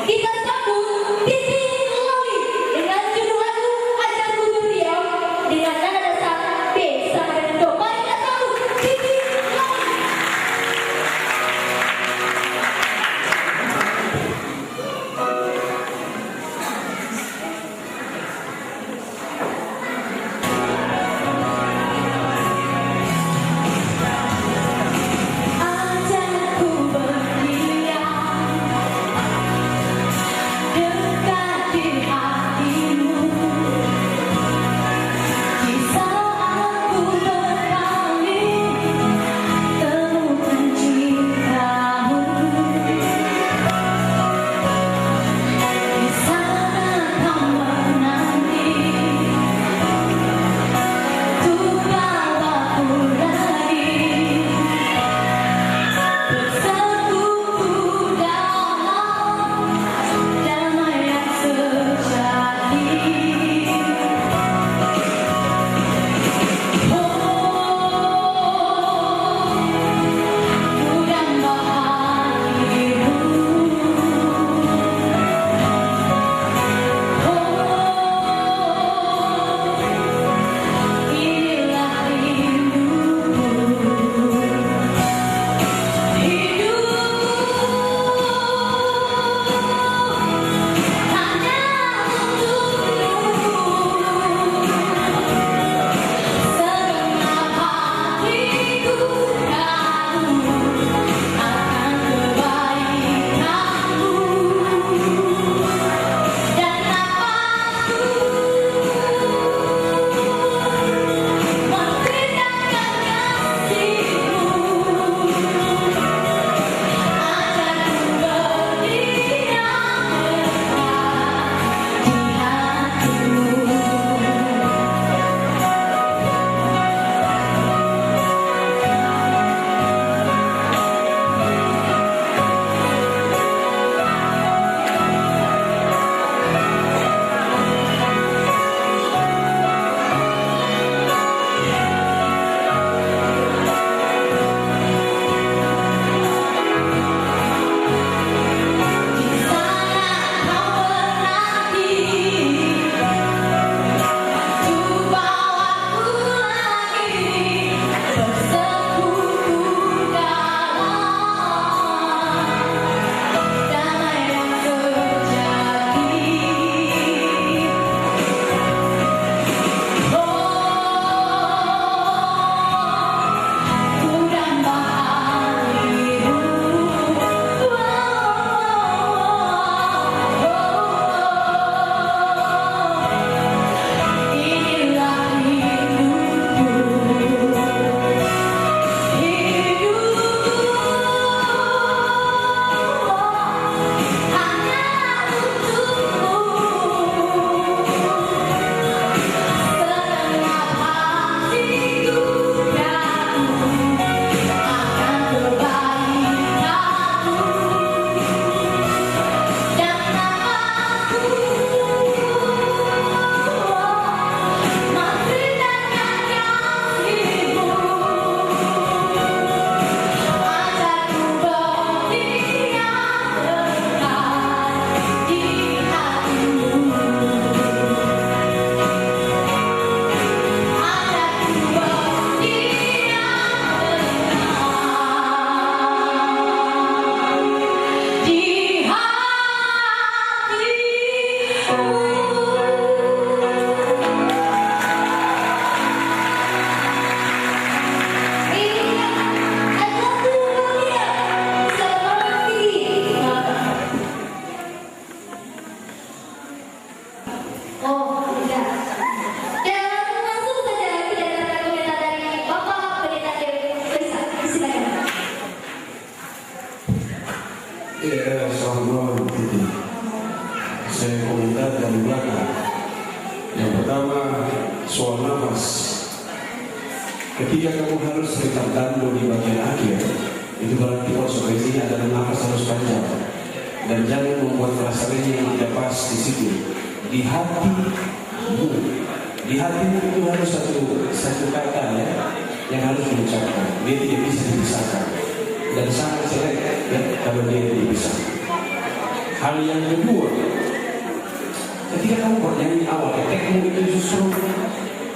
Kita sambut Titi Loli dengan judul lagu Ajarku Beriau dengan nada dasar B sama dengan Do. Mari kita sambut Titi Loli. Ajarku beriau dekat di hatimu, di saat ku berpaling temukan cintamu, di sana kau menanti untuk bawaku lagi bersekutu dalam damai yang sejati. Ku damba hatimu, inilah rinduku, hanya untukmu. Segenap hatiku ragu akan kebaikanmu dan nafasku menceritakan kasihmu. Ajarku beriau dekat di sana kau menanti untuk bawaku lagi bersekutu dalam damai yang sejati. Ku damba hatimu, inilah hidupku, hanya untukmu. Segenap hatiku ragu akan kebaikanmu dan nafasku menceritakan kasihmu. Ajarku beriau dekat di hatimu. Ajarku beriau dekat di Oh, tidak. Dan langsung saja kita dengarkan komentar dari Bapak Pendeta Dewi Lisa. Silakan. Ya, selamat malam Titi. Saya komentar dari belakang. Yang pertama, soal nafas. Ketika kamu harus bertandang di bagian akhir, itu berarti konsekuensinya adalah nafas harus panjang. Dan jangan membuat perasaan yang tidak pas di situ. Di hatimu itu harus satu kata ya, yang harus diucapkan. Dia tidak bisa dipisahkan. Dan sangat jelek ya, kalau dia dipisahkan. Hal yang kedua, ketika kamu bernyanyi awal, teknik itu justru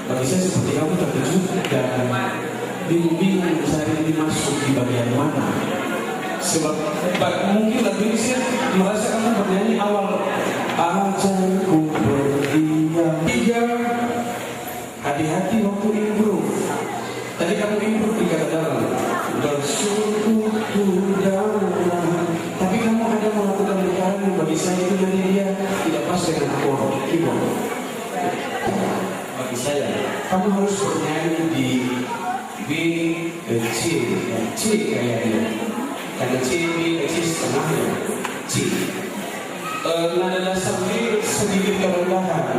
bagi saya seperti kamu terkejut dan bingung saya ini masuk di bagian mana. Sebab mungkin lagu ini saya merasa kamu bernyanyi awal ajarku berdiam. Tiga, hati-hati waktu improve. Tadi kamu improve di kata dalam bersekutu dalam, tapi kamu ada melakukan lingkaran yang bagi saya itu nanti dia tidak pas dengan akor keyboard. Bagi saya, kamu harus bernyanyi di B ke C, C kayaknya. Karena C, B, C setengahnya C. Nada dasar B sedikit kerendahan,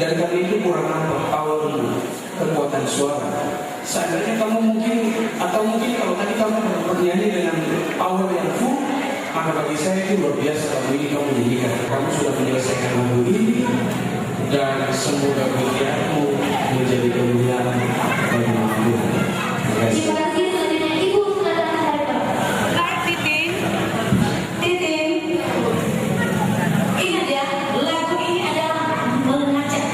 dan kali itu kurang nampak powermu, kekuatan suara. Seandainya kamu mungkin kalau tadi kamu bernyanyi dengan power yang full, maka bagi saya itu luar biasa kalau ini kamu nyanyikan. Kamu sudah menyelesaikan lagu ini, dan semoga ujianmu menjadi kemuliaan bagi Tuhan. Terima kasih. Terima kasih. Selanjutnya Ibu Nada Harta. Kak Titin, ingat ya, lagu ini adalah mengajak,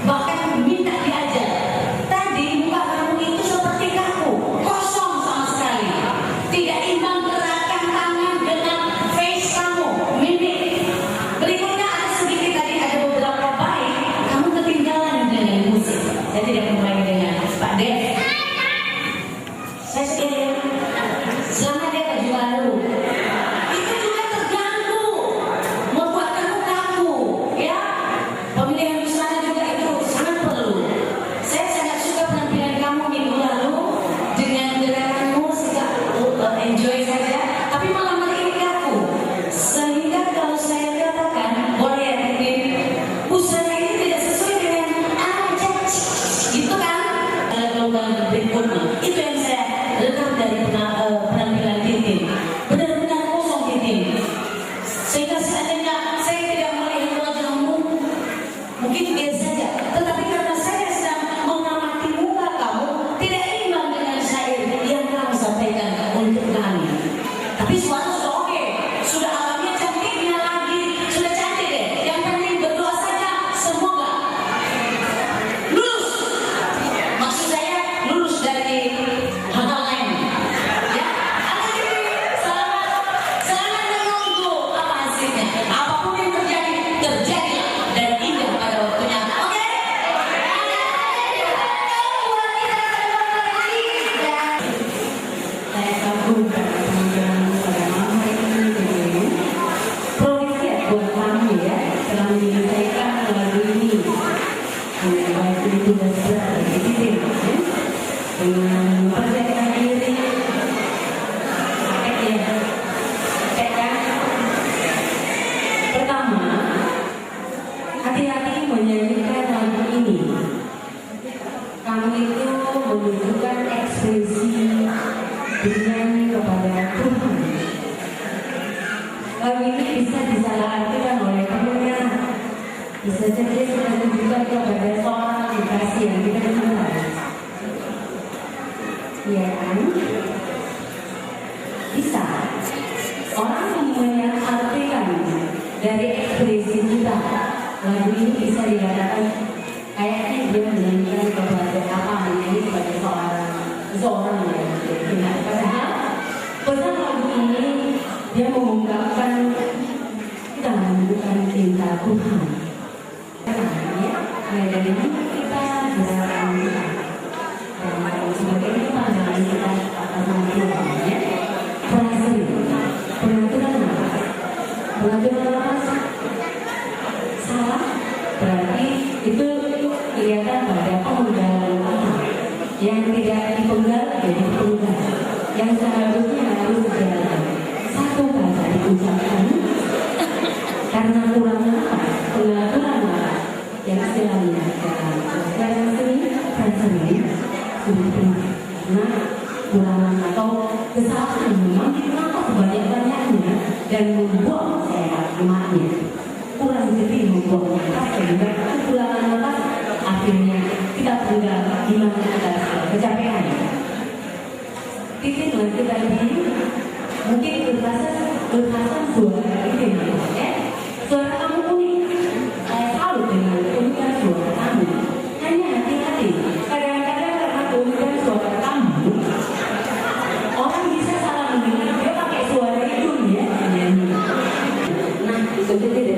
bahkan minta diajar. Tadi muka kamu itu seperti kaku, kosong sama sekali, tidak imbang gerakan tangan dengan face kamu, mimik. Berikutnya ada sedikit tadi ada beberapa baik, kamu ketinggalan dengan musik. Saya tidak mulai dengan Pak Dev. Saya sekalian, selama dia baju baru, itu juga terganggu, membuat kamu kaku, ya. Pemilihan busana juga itu sangat perlu. Saya sangat suka penampilan kamu minggu lalu dengan gerakanmu sejak enjoy saja, tapi malam hari ini kaku. Sehingga kalau saya katakan, boleh ya Titin, busana ini tidak sesuai dengan ajak, gitu kan? Gelombang berikutnya, itu yang saya dengar dari penampilan Titin. Benar-benar kosong Titin. Sehingga seandainya saya tidak melihat wajahmu, mungkin biasa saja. Tetapi karena saya sedang mengamati muka kamu, tidak imbang dengan syair yang kamu sampaikan untuk kami. Tapi suara sudah oke, sudah alamnya cantiknya lagi, sudah cantik deh. Yang penting berdoa saja, semoga lulus. Maksud saya lulus dari hal-hal lain. Ya, selamat menunggu apa hasilnya. Apapun yang terjadi, terjadilah dan indah pada waktunya. Oke? Saya kagum karena penampilan pada malam hari ini. Proyeksi buat kami ya, telah menyelesaikan lagu ini. Baik itu tugas berat bagi Titin, ya. Dengan mempersiapkan diri, pertama, hati-hati menyanyikan lagu ini. Kamu itu menunjukkan ekspresi bernyanyi kepada Tuhan. Lagu ini bisa disalahartikan oleh pendengar. Bisa saja kita tunjukkan kepada seorang kekasih yang kita kenal. Iya kan? Bisa. Orang yang mengartikan dari ekspresi kita. Lagu ini bisa dikatakan kayaknya dia menyanyikan kepada apa menyanyi sebagai seorang yang tidak. Padahal pesan lagu ini dia mengungkapkan kita menunjukkan cinta Tuhan. Karena dari mana kita gerakan kita dan sebagainya pandangan kita atas Tuhan, ya. Pengaturan nafas salah berarti itu kelihatan pada penggalan apa yang tidak dipenggal jadi penggal, yang seharusnya harus dijalankan satu kata diucapkan karena kurang nafas, pengaturan nafas yang istilahnya dalam pelajaran seni seni sulit karena kurang atau kesalahan mengambil nafas sebanyak-banyaknya dan membuang lemaknya, kurang sedikit membuang nafas sehingga kekurangan nafas akhirnya kita tinggal di mana kita kecapean. Titin lagi tadi mungkin berkasa suara ini, ya. Begitu